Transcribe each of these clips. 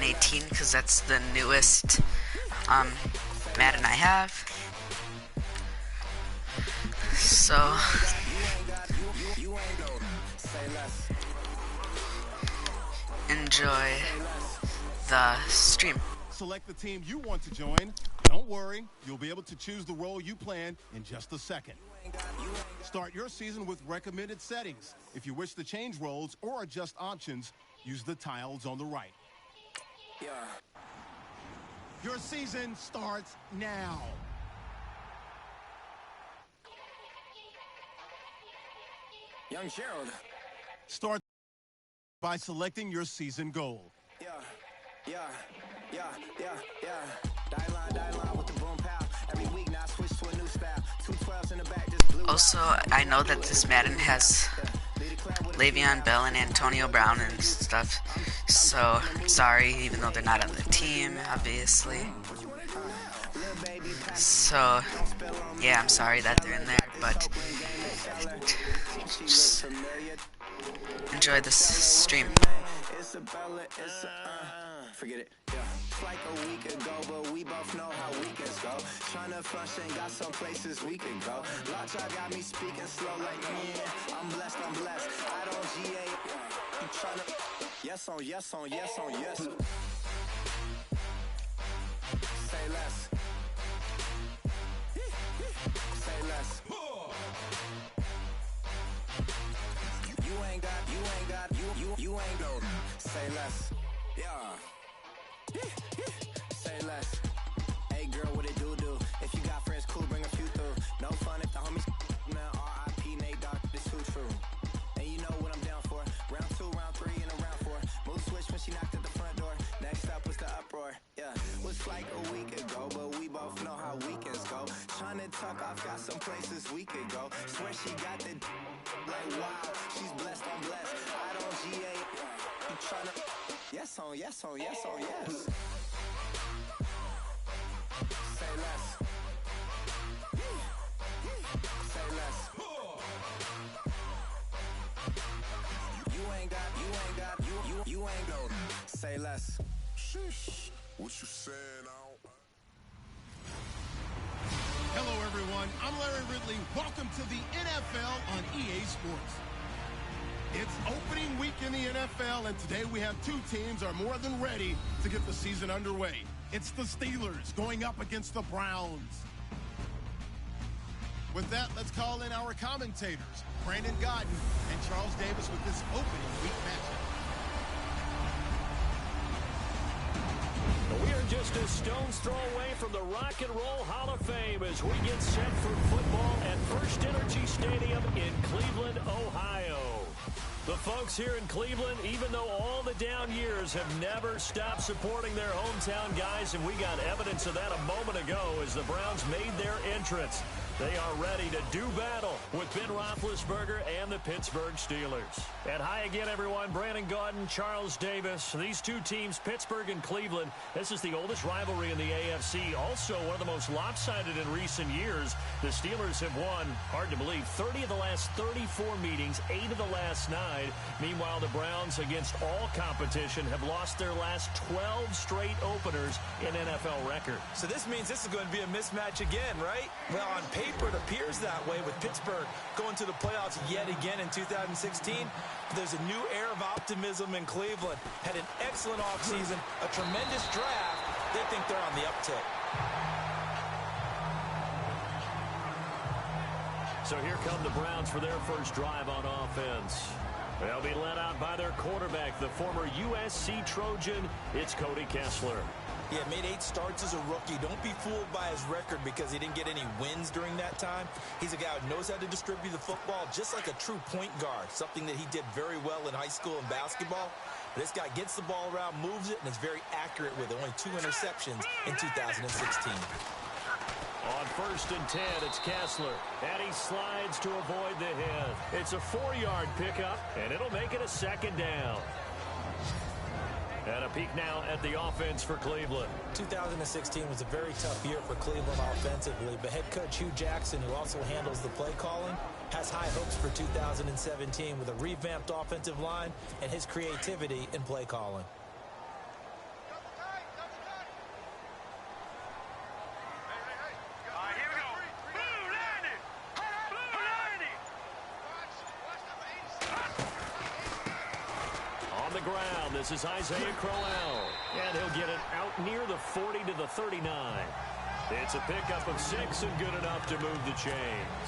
18 because that's the newest Madden I have. So enjoy the stream. Select the team you want to join. Don't worry, you'll be able to choose the role you plan in just a second. Start your season with recommended settings. If you wish to change roles or adjust options, use the tiles on the right. Yeah. Your season starts now. Young Gerald. Start by selecting your season goal. Yeah. Die line with the boom pow. Every week now I switch to a new style. 212s in the back, just blue. Also, I know that this Madden has Le'Veon Bell and Antonio Brown and stuff, so sorry, even though they're not on the team, obviously. So, yeah, I'm sorry that they're in there, but just enjoy this stream. Forget it. Yeah. It's like a week ago, but we both know how weekends go. Trying to function, got some places we can go. Lot y'all got me speaking slow like, yeah, I'm blessed. I don't GA. You trying to yes on yes. Say less. Say less. You ain't got, you ain't got. Say less. Yeah. Say less. Hey girl, what it do? If you got friends, cool, bring a few through. No fun if the homies now R.I.P. Nate Dogg, this too true. And you know what I'm down for. Round 2, round 3, and a round 4. Move switch when she knocked at the front door. Next up was the uproar. Yeah, was like a week ago, but we both know how weekends go. Trying to tuck off, got some places we could go. Swear she got the like wow, she's blessed, I'm blessed. I don't GA. You trying to yes on yes. Say less. Say less. You ain't got, you ain't got. Say less. Sheesh. What you saying now? Hello, everyone. I'm Larry Ridley. Welcome to the NFL on EA Sports. It's opening week in the NFL, and today we have two teams are more than ready to get the season underway. It's the Steelers going up against the Browns. With that, let's call in our commentators, Brandon Godden and Charles Davis, with this opening week matchup. We are just a stone's throw away from the Rock and Roll Hall of Fame as we get set for football at First Energy Stadium in Cleveland, Ohio. The folks here in Cleveland, even though all the down years, have never stopped supporting their hometown guys, and we got evidence of that a moment ago as the Browns made their entrance. They are ready to do battle with Ben Roethlisberger and the Pittsburgh Steelers. And hi again, everyone. Brandon Gaudin, Charles Davis. These two teams, Pittsburgh and Cleveland, this is the oldest rivalry in the AFC. Also, one of the most lopsided in recent years. The Steelers have won, hard to believe, 30 of the last 34 meetings, 8 of the last 9. Meanwhile, the Browns, against all competition, have lost their last 12 straight openers in NFL record. So this means this is going to be a mismatch again, right? Well, on paper, it appears that way with Pittsburgh going to the playoffs yet again in 2016. But there's a new air of optimism in Cleveland. Had an excellent offseason, a tremendous draft. They think they're on the uptick. So here come the Browns for their first drive on offense. They'll be led out by their quarterback, the former USC Trojan. It's Cody Kessler. Yeah, made 8 starts as a rookie. Don't be fooled by his record because he didn't get any wins during that time. He's a guy who knows how to distribute the football just like a true point guard, something that he did very well in high school and basketball. But this guy gets the ball around, moves it, and is very accurate with it. Only 2 interceptions in 2016. On 1st and 10, it's Kessler, and he slides to avoid the hit. It's a 4-yard pickup, and it'll make it a 2nd down. And a peek now at the offense for Cleveland. 2016 was a very tough year for Cleveland offensively, but head coach Hugh Jackson, who also handles the play calling, has high hopes for 2017 with a revamped offensive line and his creativity in play calling. ground. This is Isaiah Crowell. And he'll get it out near the 40 to the 39. It's a pickup of 6 and good enough to move the chains.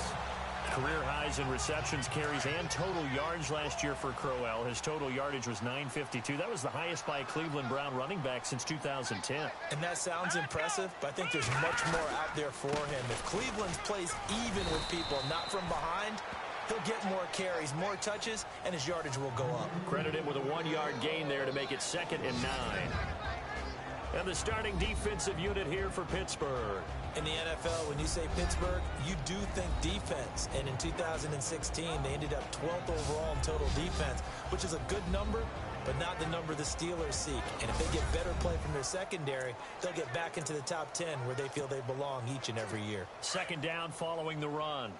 Career highs in receptions, carries, and total yards last year for Crowell. His total yardage was 952. That was the highest by a Cleveland Brown running back since 2010. And that sounds impressive, but I think there's much more out there for him. If Cleveland plays even with people, not from behind, he'll get more carries, more touches, and his yardage will go up. Credit him with a 1-yard gain there to make it 2nd and 9. And the starting defensive unit here for Pittsburgh. In the NFL, when you say Pittsburgh, you do think defense. And in 2016, they ended up 12th overall in total defense, which is a good number, but not the number the Steelers seek. And if they get better play from their secondary, they'll get back into the top 10 where they feel they belong each and every year. 2nd down following the run.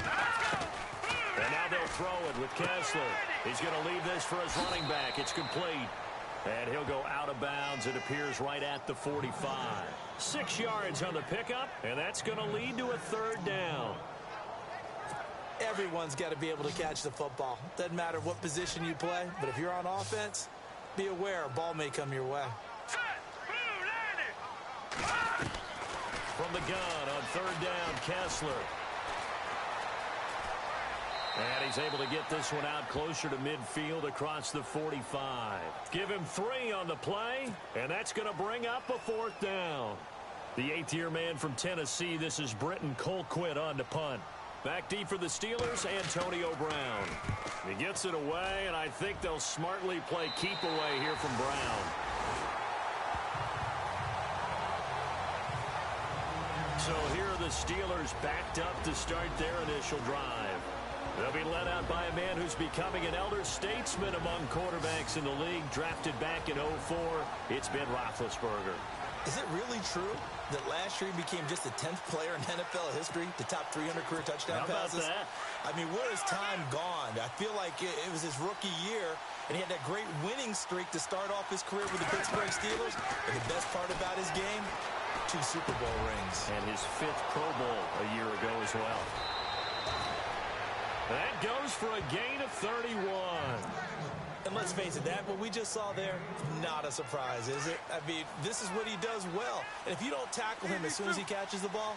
And now they'll throw it with Kessler. He's going to leave this for his running back. It's complete. And he'll go out of bounds. It appears right at the 45. 6 yards on the pickup, and that's going to lead to a 3rd down. Everyone's got to be able to catch the football. Doesn't matter what position you play, but if you're on offense, be aware a ball may come your way. From the gun on 3rd down, Kessler. And he's able to get this one out closer to midfield across the 45. Give him 3 on the play, and that's going to bring up a 4th down. The 8th-year man from Tennessee, this is Britton Colquitt on to punt. Back deep for the Steelers, Antonio Brown. He gets it away, and I think they'll smartly play keep away here from Brown. So here are the Steelers backed up to start their initial drive. They'll be led out by a man who's becoming an elder statesman among quarterbacks in the league, drafted back in 2004. It's Ben Roethlisberger. Is it really true that last year he became just the 10th player in NFL history to top 300 career touchdown passes? How about that? I mean, where is time gone? I feel like it was his rookie year, and he had that great winning streak to start off his career with the Pittsburgh Steelers. And the best part about his game, 2 Super Bowl rings. And his 5th Pro Bowl a year ago as well. That goes for a gain of 31. And let's face it, that what we just saw there, not a surprise, is it? I mean, this is what he does well. And if you don't tackle him as soon as he catches the ball,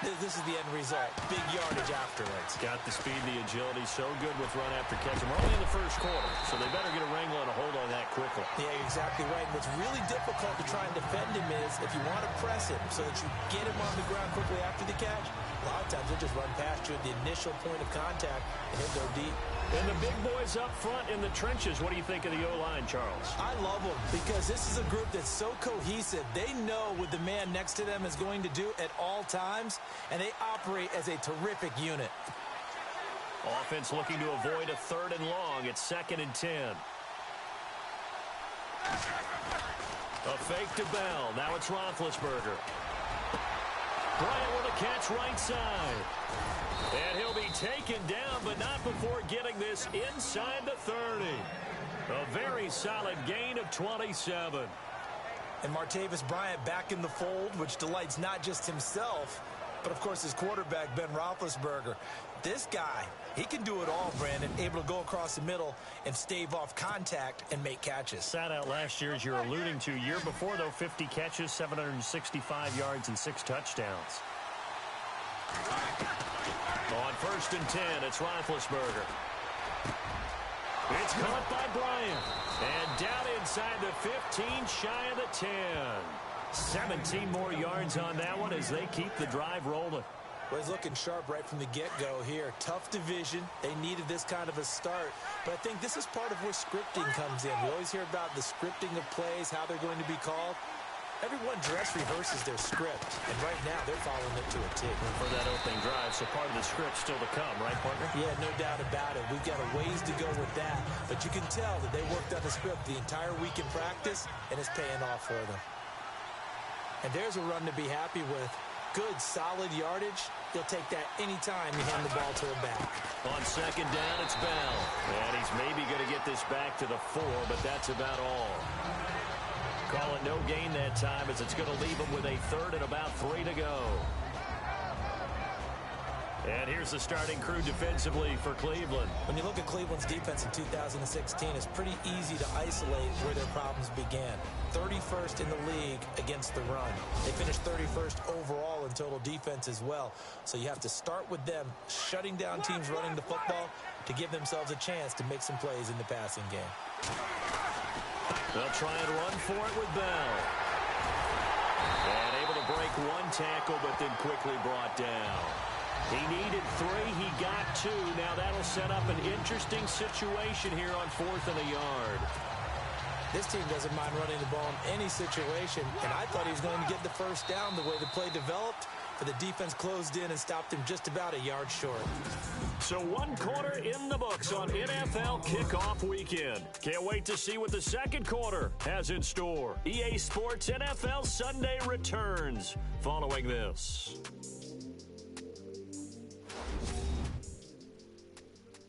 this is the end result. Big yardage afterwards. Got the speed, the agility, so good with run after catch. We're only in the 1st quarter, so they better get a wrangle and a hold on that quickly. Yeah, you're exactly right. What's really difficult to try and defend him is if you want to press him so that you get him on the ground quickly after the catch, a lot of times he'll just run past you at the initial point of contact, and he'll go deep. And the big boys up front in the trenches, what do you think of the O-line, Charles? I love them because this is a group that's so cohesive. They know what the man next to them is going to do at all times, and they operate as a terrific unit. Offense looking to avoid a 3rd and long. It's 2nd and 10. A fake to Bell. Now it's Roethlisberger. Bryant with a catch right side. And he'll be taken down, but not before getting this inside the 30. A very solid gain of 27. And Martavis Bryant back in the fold, which delights not just himself, but, of course, his quarterback, Ben Roethlisberger. This guy, he can do it all, Brandon, able to go across the middle and stave off contact and make catches. Sat out last year, as you're alluding to. Year before, though, 50 catches, 765 yards, and 6 touchdowns. On 1st and 10, it's Roethlisberger. It's caught by Bryant. And down inside the 15, shy of the 10. 17 more yards on that one as they keep the drive rolling. Well, he's looking sharp right from the get-go here. Tough division. They needed this kind of a start. But I think this is part of where scripting comes in. We always hear about the scripting of plays, how they're going to be called. Everyone dress rehearses their script, and right now they're following it to a T. For that opening drive, so part of the script still to come, right, partner? Yeah, no doubt about it. We've got a ways to go with that, but you can tell that they worked on the script the entire week in practice, and it's paying off for them. And there's a run to be happy with. Good, solid yardage. He'll take that anytime you hand the ball to him back. On 2nd down, it's Bell. And he's maybe going to get this back to the 4, but that's about all. Call it no gain that time as it's going to leave him with a 3rd and about 3 to go. And here's the starting crew defensively for Cleveland. When you look at Cleveland's defense in 2016, it's pretty easy to isolate where their problems began. 31st in the league against the run. They finished 31st overall in total defense as well. So you have to start with them shutting down teams running the football to give themselves a chance to make some plays in the passing game. They'll try and run for it with Bell. And able to break one tackle, but then quickly brought down. He needed 3. He got 2. Now that'll set up an interesting situation here on 4th and a yard. This team doesn't mind running the ball in any situation, and I thought he was going to get the first down the way the play developed, but the defense closed in and stopped him just about a yard short. So 1 quarter in the books on NFL kickoff weekend. Can't wait to see what the second quarter has in store. EA Sports NFL Sunday returns following this.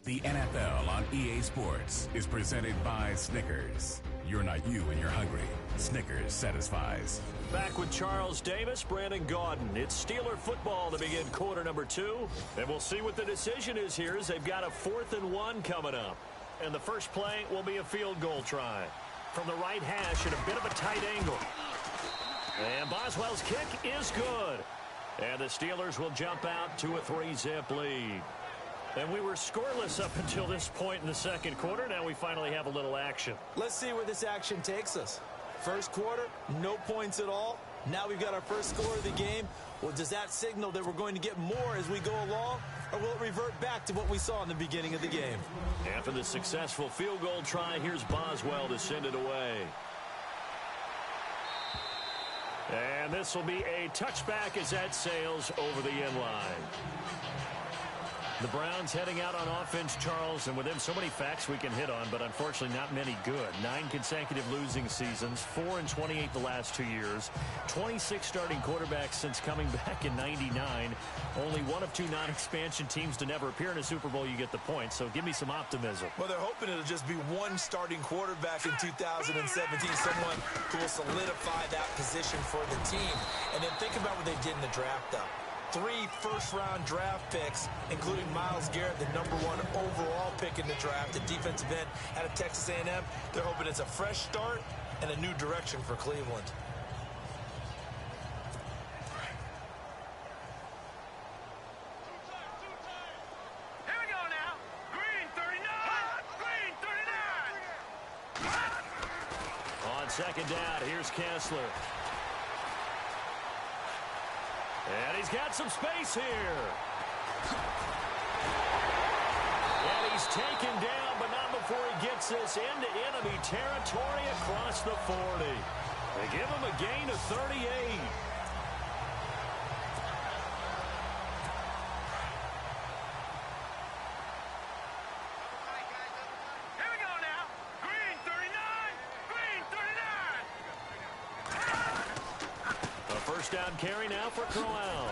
The NFL on EA Sports is presented by Snickers. You're not you when you're hungry. Snickers satisfies. Back with Charles Davis, Brandon Gaudin. It's Steeler football to begin quarter number 2. And we'll see what the decision is here as they've got a 4th and 1 coming up. And the first play will be a field goal try. From the right hash at a bit of a tight angle. And Boswell's kick is good. And the Steelers will jump out to a 3-zip lead. And we were scoreless up until this point in the second quarter. Now we finally have a little action. Let's see where this action takes us. First quarter, no points at all. Now we've got our first score of the game. Well, does that signal that we're going to get more as we go along? Or will it revert back to what we saw in the beginning of the game? After the successful field goal try, here's Boswell to send it away. And this will be a touchback as that sails over the end line. The Browns heading out on offense, Charles, and with them so many facts we can hit on, but unfortunately not many good. 9 consecutive losing seasons, 4-28 the last 2 years, 26 starting quarterbacks since coming back in '99. Only one of 2 non-expansion teams to never appear in a Super Bowl. You get the point, so give me some optimism. Well, they're hoping it'll just be one starting quarterback in 2017, someone who will solidify that position for the team. And then think about what they did in the draft, though. 3 first-round draft picks, including Myles Garrett, the #1 overall pick in the draft, the defensive end out of Texas A&M. They're hoping it's a fresh start and a new direction for Cleveland. Here we go now. Green 39. Green 39. On second down, here's Kessler. And he's got some space here. And he's taken down, but not before he gets this into enemy territory across the 40. They give him a gain of 38. Here we go now. Green 39. Green 39. A first down carry now for Crowell.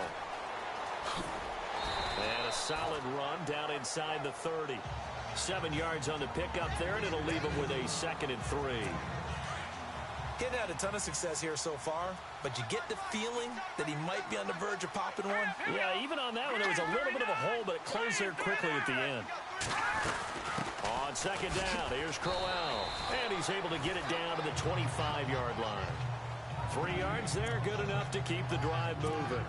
And a solid run down inside the 30. 7 yards on the pickup there, and it'll leave him with a 2nd and 3. Getting had a ton of success here so far, but you get the feeling that he might be on the verge of popping one. Yeah, even on that one, there was a little bit of a hole, but it closed there quickly at the end. On second down, here's Crowell. And he's able to get it down to the 25-yard line. 3 yards there, good enough to keep the drive moving.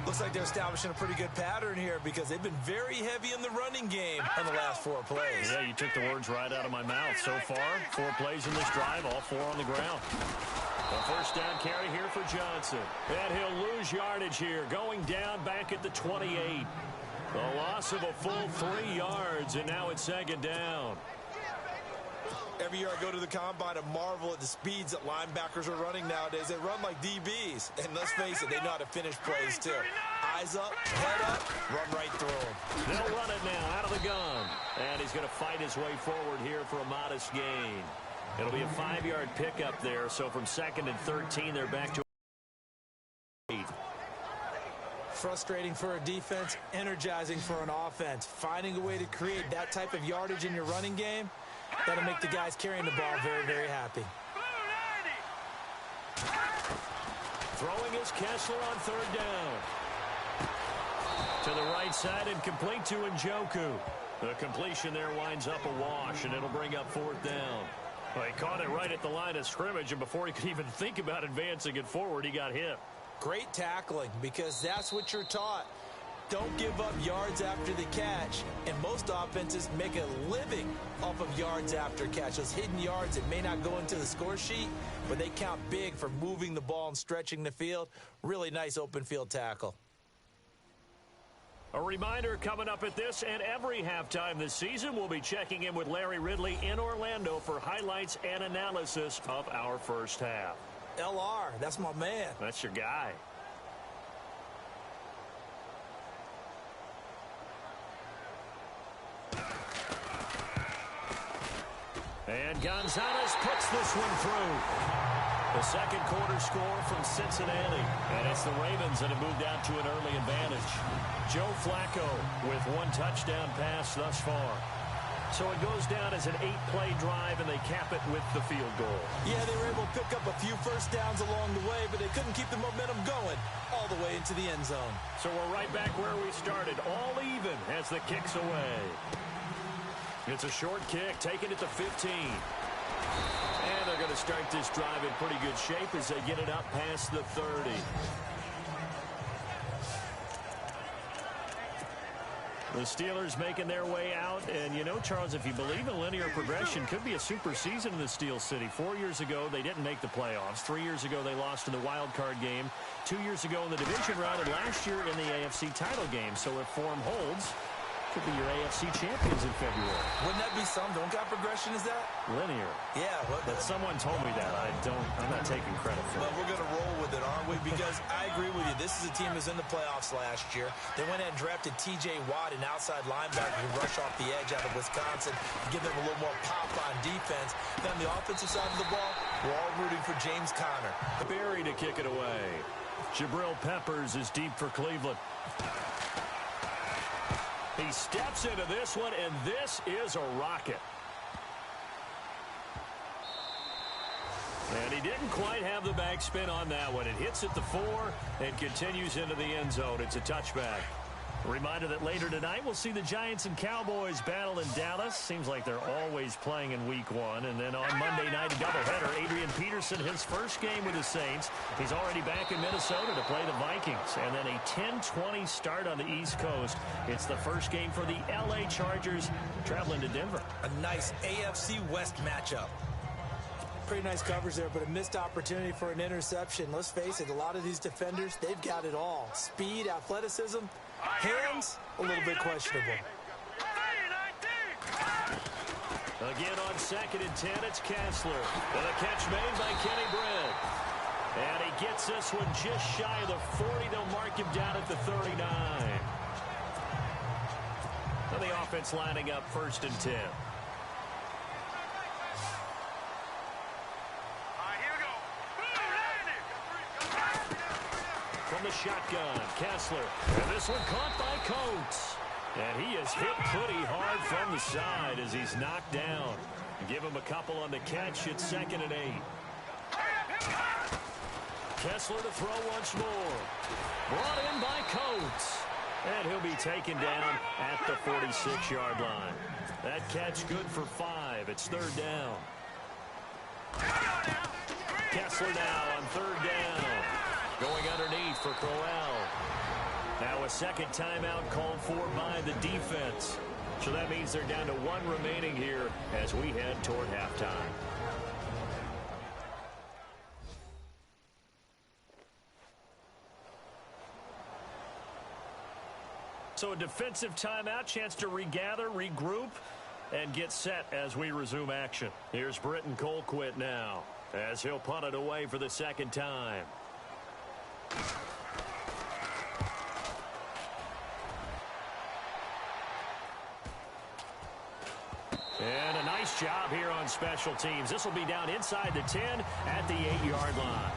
Looks like they're establishing a pretty good pattern here because they've been very heavy in the running game on the last 4 plays. Yeah, you took the words right out of my mouth. So far, 4 plays in this drive, all 4 on the ground. A first down carry here for Johnson. And he'll lose yardage here, going down back at the 28. The loss of a full 3 yards, and now it's second down. Every year I go to the combine and marvel at the speeds that linebackers are running nowadays. They run like DBs. And let's face it, they know how to finish plays too. Eyes up, head up, run right through them. They'll run it now out of the gun. And he's going to fight his way forward here for a modest gain. It'll be a 5-yard pickup there. So from 2nd and 13, they're back to 8. Frustrating for a defense, energizing for an offense. Finding a way to create that type of yardage in your running game, that'll make the guys carrying the ball very, very happy. Throwing is Kessler on 3rd down. To the right side and complete to Njoku. The completion there winds up a wash, and it'll bring up 4th down. Well, he caught it right at the line of scrimmage, and before he could even think about advancing it forward, he got hit. Great tackling, because that's what you're taught. Don't give up yards after the catch, and most offenses make a living off of yards after catch. Those hidden yards that may not go into the score sheet, but they count big for moving the ball and stretching the field. Really nice open field tackle. A reminder coming up at this and every halftime this season, we'll be checking in with Larry Ridley in Orlando for highlights and analysis of our first half. LR, that's my man. That's your guy. And Gonzalez puts this one through. The second quarter score from Cincinnati. And it's the Ravens that have moved out to an early advantage. Joe Flacco with 1 touchdown pass thus far. So it goes down as an 8-play drive, and they cap it with the field goal. Yeah, they were able to pick up a few first downs along the way, but they couldn't keep the momentum going all the way into the end zone. So we're right back where we started, all even as the kick's away. It's a short kick, taken at the 15. And they're going to start this drive in pretty good shape as they get it up past the 30. The Steelers making their way out. And, you know, Charles, if you believe in linear progression, could be a super season in the Steel City. 4 years ago, they didn't make the playoffs. 3 years ago, they lost in the wild card game. 2 years ago in the division round, and last year in the AFC title game. So if form holds, could be your AFC champions in February. Wouldn't that be something? What kind of progression is that? Linear. Yeah. But someone told me that. I'm not taking credit for it. But we're going to roll with it, aren't we? Because I agree with you. This is a team who's in the playoffs last year. They went ahead and drafted T.J. Watt, an outside linebacker who rush off the edge out of Wisconsin to give them a little more pop on defense. Then on the offensive side of the ball, we're all rooting for James Conner. Berry to kick it away. Jabril Peppers is deep for Cleveland. He steps into this one, and this is a rocket. And he didn't quite have the backspin on that one. It hits at the 4 and continues into the end zone. It's a touchback. A reminder that later tonight we'll see the Giants and Cowboys battle in Dallas. Seems like they're always playing in week 1. And then on Monday night, a doubleheader. Adrian Peterson, his first game with the Saints. He's already back in Minnesota to play the Vikings. And then a 10-20 start on the East Coast. It's the first game for the L.A. Chargers traveling to Denver. A nice AFC West matchup. Pretty nice coverage there, but a missed opportunity for an interception. Let's face it, a lot of these defenders, they've got it all. Speed, athleticism, hands, a little bit questionable. Again on 2nd and 10, it's Kessler. And a catch made by Kenny Britt. And he gets this one just shy of the 40. They'll mark him down at the 39. And the offense lining up 1st and 10. From the shotgun, Kessler. And this one caught by Coates. And he is hit pretty hard from the side as he's knocked down. Give him a couple on the catch. It's 2nd and 8. Kessler to throw once more. Brought in by Coates. And he'll be taken down at the 46-yard line. That catch good for 5. It's 3rd down. Kessler now on 3rd down. Going underneath for Crowell. Now a second timeout called for by the defense. So that means they're down to 1 remaining here as we head toward halftime. So a defensive timeout, chance to regather, regroup, and get set as we resume action. Here's Britton Colquitt now as he'll punt it away for the 2nd time. And a nice job here on special teams. This will be down inside the 10 at the 8-yard line.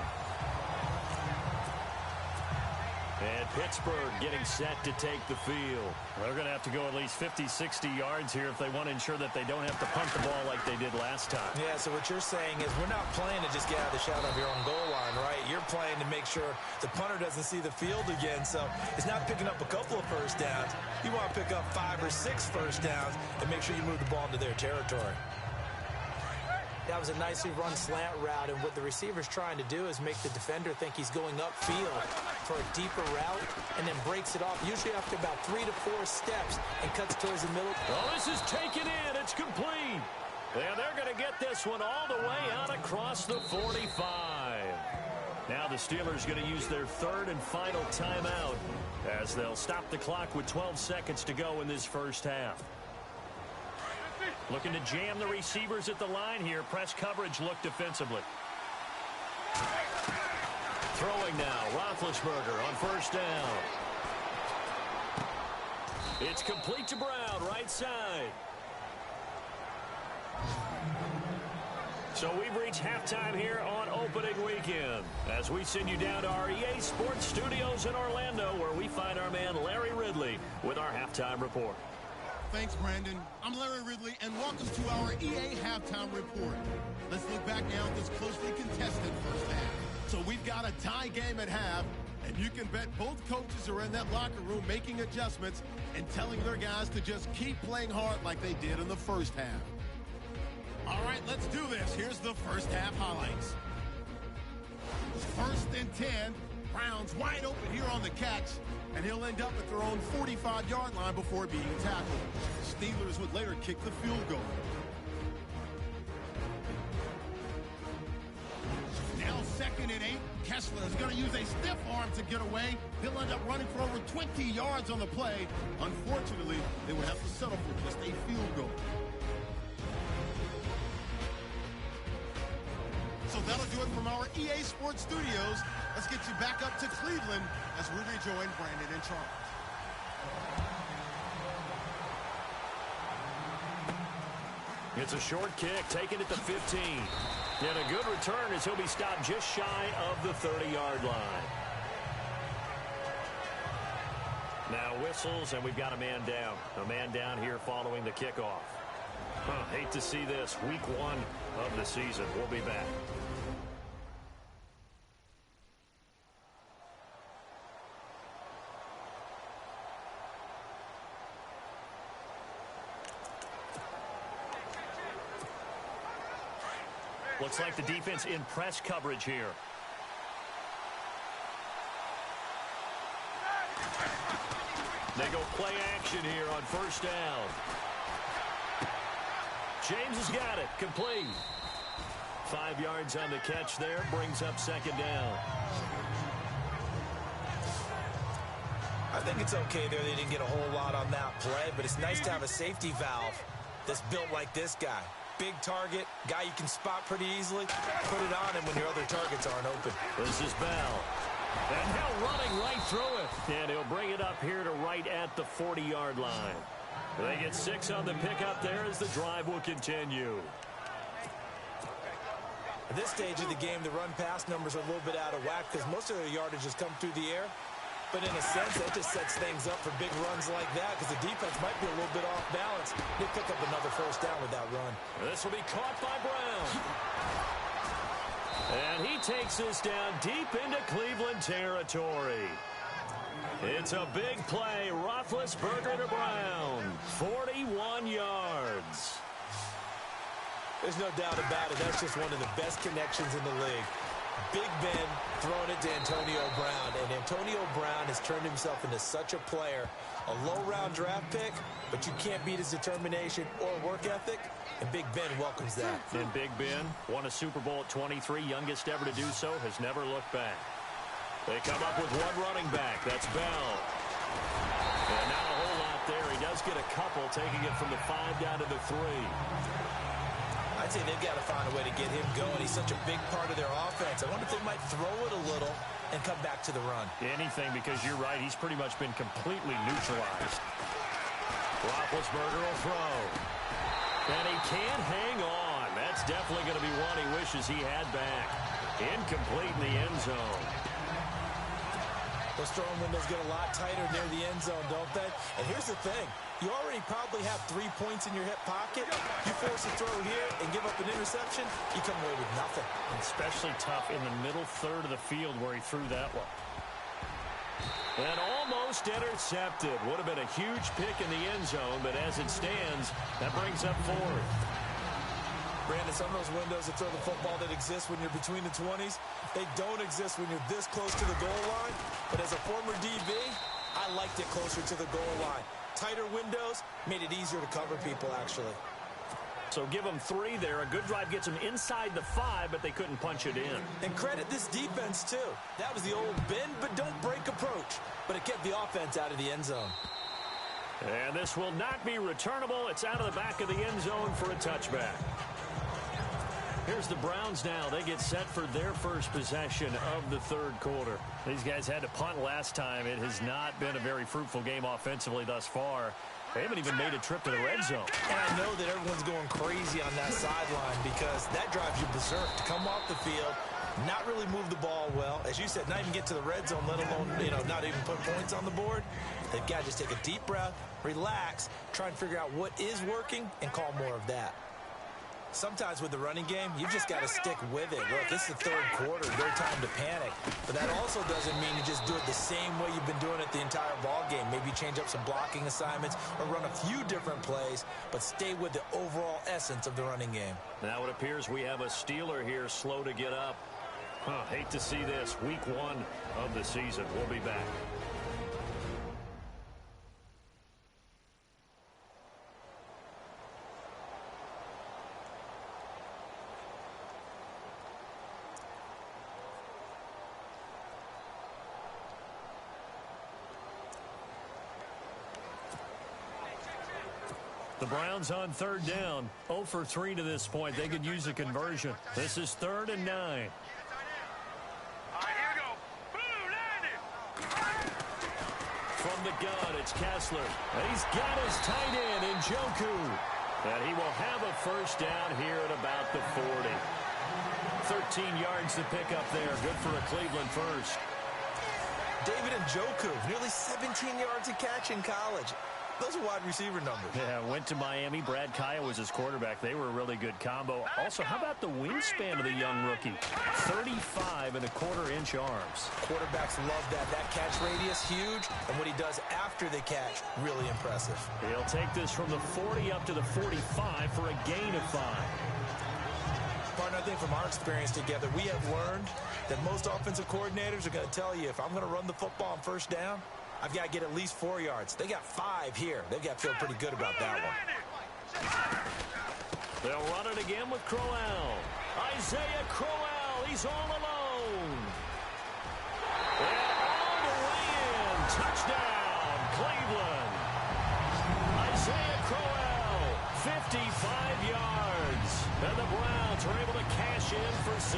And Pittsburgh getting set to take the field. They're going to have to go at least 50, 60 yards here if they want to ensure that they don't have to punt the ball like they did last time. Yeah, so what you're saying is we're not playing to just get out of the shadow of your own goal line, right? You're playing to make sure the punter doesn't see the field again. So it's not picking up a couple of first downs. You want to pick up 5 or 6 first downs and make sure you move the ball into their territory. That was a nicely run slant route, and what the receiver's trying to do is make the defender think he's going upfield for a deeper route and then breaks it off, usually after about 3 to 4 steps, and cuts towards the middle. Oh, this is taken in. It's complete. And they're going to get this one all the way out across the 45. Now the Steelers going to use their third and final timeout as they'll stop the clock with 12 seconds to go in this first half. Looking to jam the receivers at the line here. Press coverage look defensively. Throwing now. Roethlisberger on first down. It's complete to Brown, right side. So we've reached halftime here on opening weekend as we send you down to our EA Sports Studios in Orlando, where we find our man Larry Ridley with our halftime report. Thanks, Brandon. I'm Larry Ridley, and welcome to our EA Halftime Report. Let's look back now at this closely contested first half. So we've got a tie game at half, and you can bet both coaches are in that locker room making adjustments and telling their guys to just keep playing hard like they did in the first half. All right, let's do this. Here's the first half highlights. First and 10. Browns wide open here on the catch, and he'll end up at their own 45-yard line before being tackled. Steelers would later kick the field goal. Now second and 8. Kessler is going to use a stiff arm to get away. He'll end up running for over 20 yards on the play. Unfortunately, they would have to settle for just a field goal. So that'll do it from our EA Sports Studios. Let's get you back up to Cleveland as we rejoin Brandon and Charles. It's a short kick, taken at the 15. And a good return as he'll be stopped just shy of the 30-yard line. Now whistles, and we've got a man down. A man down here following the kickoff. Hate to see this. Week 1 of the season. We'll be back. Looks like the defense in press coverage here. They go play action here on first down. James has got it. Complete. 5 yards on the catch there. Brings up second down. I think it's okay there. They didn't get a whole lot on that play, but it's nice to have a safety valve that's built like this guy. Big target, guy you can spot pretty easily. Put it on him when your other targets aren't open. This is Bell. And Hill running right through it. And he'll bring it up here to right at the 40-yard line. They get 6 on the pickup there as the drive will continue. At this stage of the game, the run-pass numbers are a little bit out of whack because most of their yardage has come through the air. But in a sense, that just sets things up for big runs like that because the defense might be a little bit off balance. They pick up another first down with that run. This will be caught by Brown. And he takes this down deep into Cleveland territory. It's a big play. Roethlisberger to Brown. 41 yards. There's no doubt about it. That's just one of the best connections in the league. Big Ben throwing it to Antonio Brown, and Antonio Brown has turned himself into such a player. A low-round draft pick, but you can't beat his determination or work ethic, and Big Ben welcomes that. And Big Ben won a Super Bowl at 23, youngest ever to do so, has never looked back. They come up with one running back. That's Bell. And not a whole lot there. He does get a couple, taking it from the 5 down to the 3. I'd say they've got to find a way to get him going. He's such a big part of their offense. I wonder if they might throw it a little and come back to the run. Anything, because you're right. He's pretty much been completely neutralized. Roethlisberger will throw. And he can't hang on. That's definitely going to be one he wishes he had back. Incomplete in the end zone. Those throwing windows get a lot tighter near the end zone, don't they? And here's the thing. You already probably have 3 points in your hip pocket. You force a throw here and give up an interception, you come away with nothing. Especially tough in the middle third of the field where he threw that one. And almost intercepted. Would have been a huge pick in the end zone, but as it stands, that brings up 4th. Brandon, some of those windows that throw the football that exist when you're between the 20s, they don't exist when you're this close to the goal line. But as a former DB, I liked it closer to the goal line. Tighter windows made it easier to cover people, actually. So give them 3 there. A good drive gets them inside the 5, but they couldn't punch it in. And credit this defense, too. That was the old bend but don't break approach. But it kept the offense out of the end zone. And this will not be returnable. It's out of the back of the end zone for a touchback. Here's the Browns now. They get set for their first possession of the third quarter. These guys had to punt last time. It has not been a very fruitful game offensively thus far. They haven't even made a trip to the red zone. And I know that everyone's going crazy on that sideline because that drives you berserk to come off the field, not really move the ball well. As you said, not even get to the red zone, let alone, not even put points on the board. They've got to just take a deep breath, relax, try and figure out what is working, and call more of that. Sometimes with the running game, you've just got to stick with it. Look, it's the third quarter, no time to panic. But that also doesn't mean you just do it the same way you've been doing it the entire ball game. Maybe change up some blocking assignments or run a few different plays, but stay with the overall essence of the running game. Now it appears we have a Steeler here slow to get up. Hate to see this. Week 1 of the season. We'll be back. The Browns on third down. 0 for 3 to this point. They could use a conversion. This is 3rd and 9. All right, here we go. Boom, landed. From the gun, it's Kessler. And he's got his tight end in Njoku. And he will have a first down here at about the 40. 13 yards to pick up there. Good for a Cleveland first. David Njoku, nearly 17 yards a catch in college. Those are wide receiver numbers. Yeah, went to Miami. Brad Kaya was his quarterback. They were a really good combo. Also, how about the wingspan of the young rookie? 35.25-inch arms. Quarterbacks love that. That catch radius, huge. And what he does after the catch, really impressive. He'll take this from the 40 up to the 45 for a gain of 5. Partner, I think from our experience together, we have learned that most offensive coordinators are going to tell you, if I'm going to run the football on first down, I've got to get at least 4 yards. They got 5 here. They've got to feel pretty good about that one. They'll run it again with Crowell. Isaiah Crowell, he's all alone. And all the way in. Touchdown, Cleveland. Isaiah Crowell, 55 yards. And the Browns are able to cash in for 6.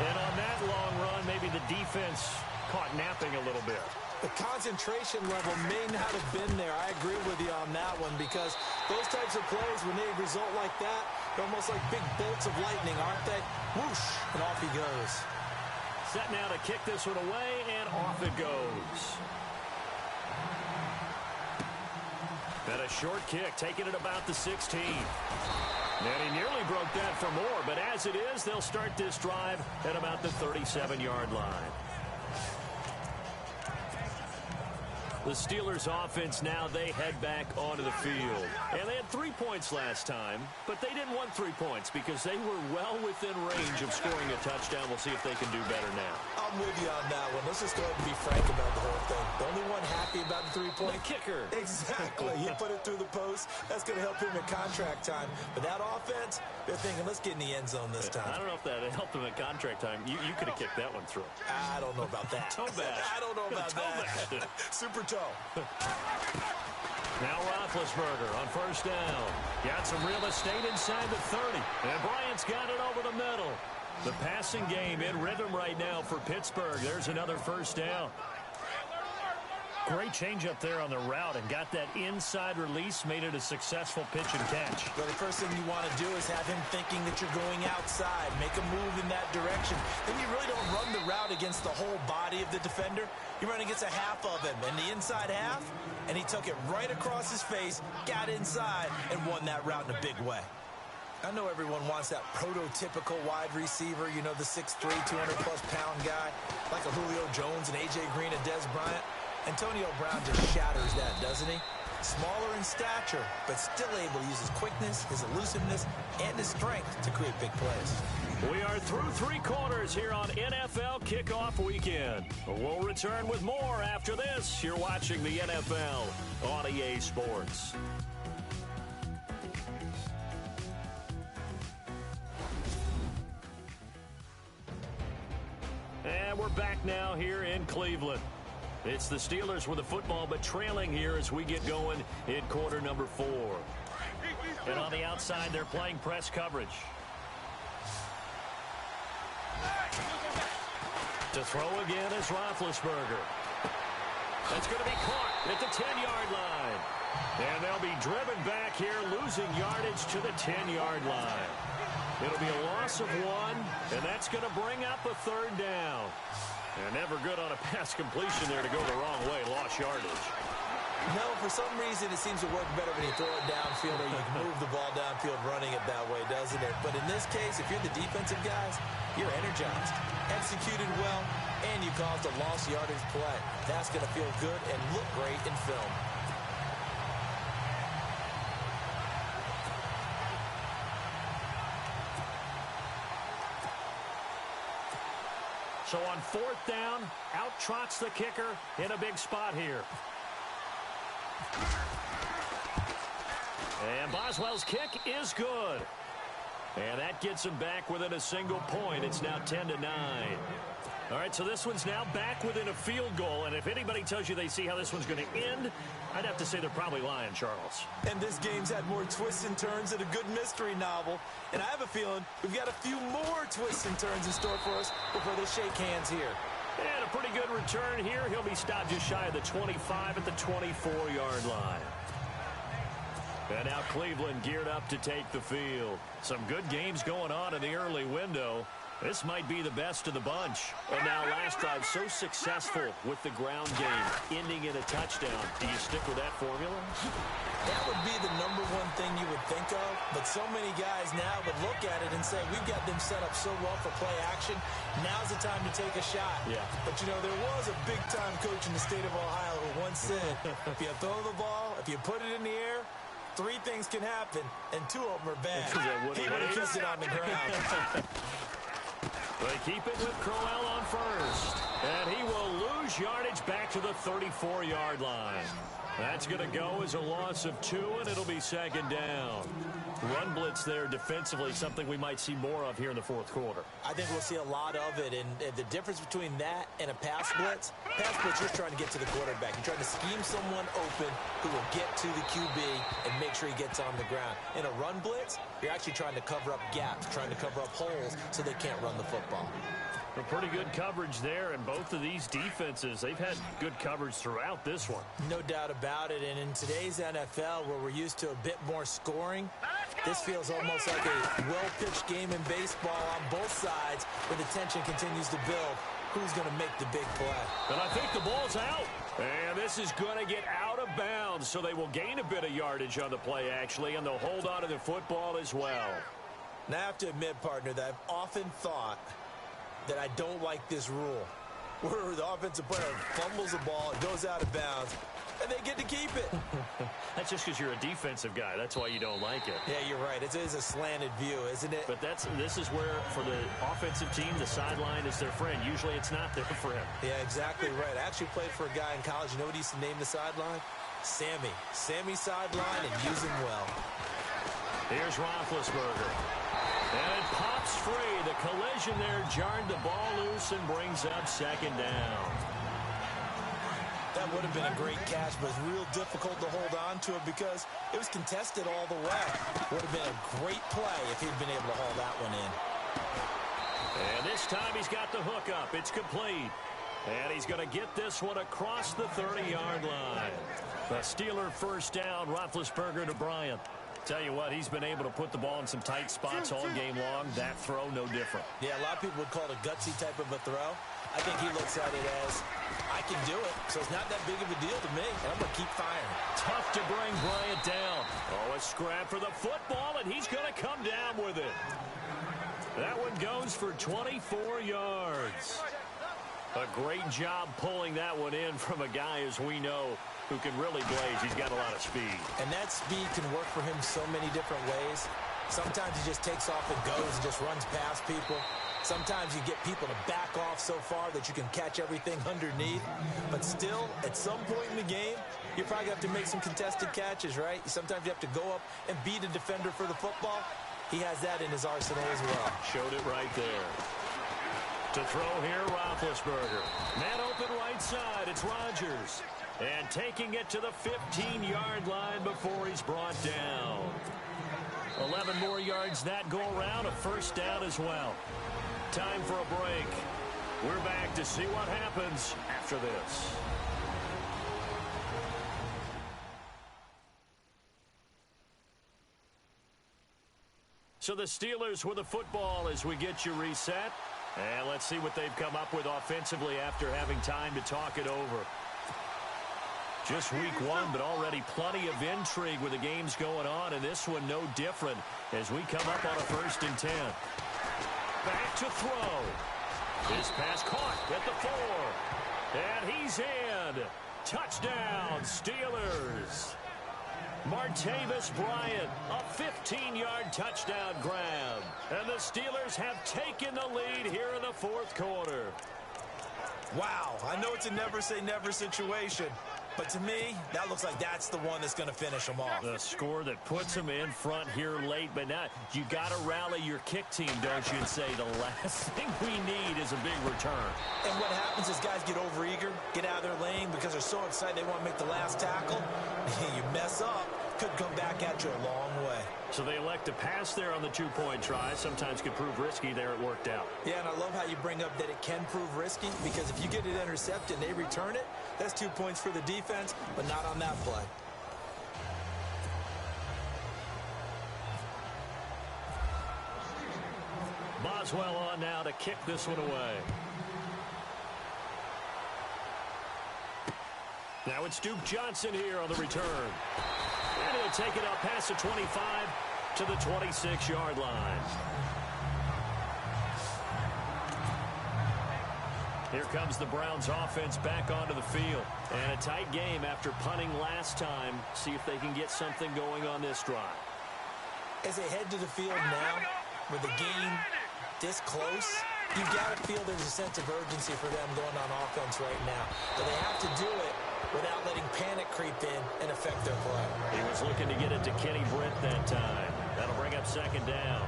And on that long run, maybe the defense caught napping a little bit. The concentration level may not have been there. I agree with you on that one because those types of plays, when they result like that, they're almost like big bolts of lightning, aren't they? Whoosh, and off he goes. Set now to kick this one away, and off it goes. And a short kick, taking it about the 16. And he nearly broke that for more, but as it is, they'll start this drive at about the 37-yard line. The Steelers offense now, they head back onto the field. And they had 3 points last time, but they didn't want 3 points because they were well within range of scoring a touchdown. We'll see if they can do better now. I'm with you on that one. Let's just go ahead and be frank about the whole thing. The only one happy about the 3-point. The kicker. Exactly. He put it through the post. That's going to help him in contract time. But that offense, they're thinking, let's get in the end zone this time. I don't know if that helped him at contract time. You could have kicked that one through. I don't know about that. Toe bash. I don't know about that. Super toe. Now Roethlisberger on first down. Got some real estate inside the 30. And Bryant's got it over the middle. The passing game in rhythm right now for Pittsburgh. There's another first down. Great change up there on the route and got that inside release, made it a successful pitch and catch. Well, the first thing you want to do is have him thinking that you're going outside, make a move in that direction. Then you really don't run the route against the whole body of the defender. You run against a half of him, and the inside half, and he took it right across his face, got inside, and won that route in a big way. I know everyone wants that prototypical wide receiver, you know, the 6'3", 200-plus pound guy, like a Julio Jones and A.J. Green and Dez Bryant. Antonio Brown just shatters that, doesn't he? Smaller in stature, but still able to use his quickness, his elusiveness, and his strength to create big plays. We are through 3 quarters here on NFL Kickoff Weekend. We'll return with more after this. You're watching the NFL on EA Sports. And we're back now here in Cleveland. It's the Steelers with the football, but trailing here as we get going in quarter number 4. And on the outside, they're playing press coverage. To throw again is Roethlisberger. That's going to be caught at the 10-yard line. And they'll be driven back here, losing yardage to the 10-yard line. It'll be a loss of 1, and that's going to bring up a 3rd down. And never good on a pass completion there to go the wrong way, lost yardage. No, for some reason it seems to work better when you throw it downfield or you can move the ball downfield running it that way, doesn't it? But in this case, if you're the defensive guys, you're energized, executed well, and you caused a lost yardage play. That's going to feel good and look great in film. So on 4th down, out trots the kicker in a big spot here. And Boswell's kick is good. And that gets him back within a single point. It's now 10-9. All right, so this one's now back within a field goal. And if anybody tells you they see how this one's going to end, I'd have to say they're probably lying, Charles. And this game's had more twists and turns than a good mystery novel. And I have a feeling we've got a few more twists and turns in store for us before they shake hands here. And a pretty good return here. He'll be stopped just shy of the 25 at the 24-yard line. And now Cleveland geared up to take the field. Some good games going on in the early window. This might be the best of the bunch. And now last drive so successful with the ground game, ending in a touchdown. Do you stick with that formula? That would be the #1 thing you would think of, but so many guys now would look at it and say, we've got them set up so well for play action. Now's the time to take a shot. Yeah. But, you know, there was a big-time coach in the state of Ohio who once said, if you throw the ball, if you put it in the air, 3 things can happen, and 2 of them are bad. He would have kissed it on the ground. They keep it with Crowell on first. And he will lose yardage back to the 34-yard line. That's going to go as a loss of 2, and it'll be 2nd down. Run blitz there defensively, something we might see more of here in the 4th quarter. I think we'll see a lot of it, and the difference between that and a pass blitz, you're trying to get to the quarterback. You're trying to scheme someone open who will get to the QB and make sure he gets on the ground. In a run blitz, you're actually trying to cover up gaps, trying to cover up holes so they can't run the football. A pretty good coverage there, and both of these defenses, they've had good coverage throughout this one. No doubt about it, and in today's NFL, where we're used to a bit more scoring, this feels almost like a well-pitched game in baseball on both sides, where the tension continues to build. Who's going to make the big play? And I think the ball's out. And this is going to get out of bounds, so they will gain a bit of yardage on the play, actually, and they'll hold on to the football as well. Now, I have to admit, partner, that I've often thought that I don't like this rule, where the offensive player fumbles the ball, it goes out of bounds, and they get to keep it. That's just because you're a defensive guy. That's why you don't like it. Yeah, you're right. It is a slanted view, isn't it? But this is where, for the offensive team, the sideline is their friend. Usually it's not there for him. Yeah, exactly right. I actually played for a guy in college. You know what he used to name the sideline? Sammy. Sammy sideline, and use him well. Here's Roethlisberger. And it pops free. The collision there jarred the ball loose and brings up 2nd down. That would have been a great catch, but it's real difficult to hold on to it because it was contested all the way. Would have been a great play if he'd been able to haul that one in. And this time he's got the hook up. It's complete. And he's going to get this one across the 30-yard line. The Steeler first down, Roethlisberger to Bryant. Tell you what, he's been able to put the ball in some tight spots all game long. That throw, no different. Yeah, a lot of people would call it a gutsy type of a throw. I think he looks at it as, I can do it, so it's not that big of a deal to me, and I'm going to keep firing. Tough to bring Bryant down. Oh, a scrap for the football, and he's going to come down with it. That one goes for 24 yards. A great job pulling that one in from a guy, as we know, who can really blaze. He's got a lot of speed. And that speed can work for him so many different ways. Sometimes he just takes off and goes and just runs past people. Sometimes you get people to back off so far that you can catch everything underneath. But still, at some point in the game, you probably have to make some contested catches, right? Sometimes you have to go up and beat a defender for the football. He has that in his arsenal as well. Showed it right there. To throw here, Roethlisberger. Man open right side. It's Rodgers. And taking it to the 15-yard line before he's brought down. 11 more yards that go around. A first down as well. Time for a break. We're back to see what happens after this. So the Steelers with the football as we get you reset. And let's see what they've come up with offensively after having time to talk it over. Just week one, but already plenty of intrigue with the games going on, and this one no different as we come up on a 1st and 10. Back to throw. This pass caught at the 4. And he's in. Touchdown, Steelers. Martavis Bryant, a 15-yard touchdown grab. And the Steelers have taken the lead here in the 4th quarter. Wow, I know it's a never-say-never situation, but to me, that looks like that's the one that's going to finish them off. The score that puts them in front here late, but now you got to rally your kick team, don't you, and say the last thing we need is a big return. And what happens is guys get overeager, get out of their lane because they're so excited they want to make the last tackle. You mess up, could come back at you a long way. So they elect to pass there on the 2-point try. Sometimes could prove risky. There it worked out. Yeah, and I love how you bring up that it can prove risky, because if you get it intercepted and they return it, that's 2 points for the defense, but not on that play. Boswell on now to kick this one away. Now it's Duke Johnson here on the return. And he'll take it up past the 25 to the 26-yard line. Here comes the Browns offense back onto the field. And a tight game after punting last time. See if they can get something going on this drive. As they head to the field now, with the game this close, you got to feel there's a sense of urgency for them going on offense right now. But they have to do it without letting panic creep in and affect their play. He was looking to get it to Kenny Britt that time. That'll bring up 2nd down.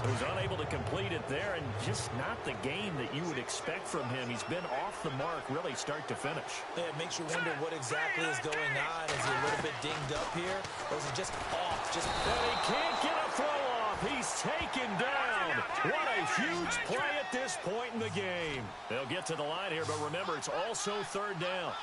Who's unable to complete it there, and just not the game that you would expect from him. He's been off the mark really start to finish. Yeah, it makes you wonder what exactly is going on. Is he a little bit dinged up here, or is he just off? And he can't get a throw off. He's taken down. What a huge play at this point in the game. They'll get to the line here, but remember, it's also 3rd down.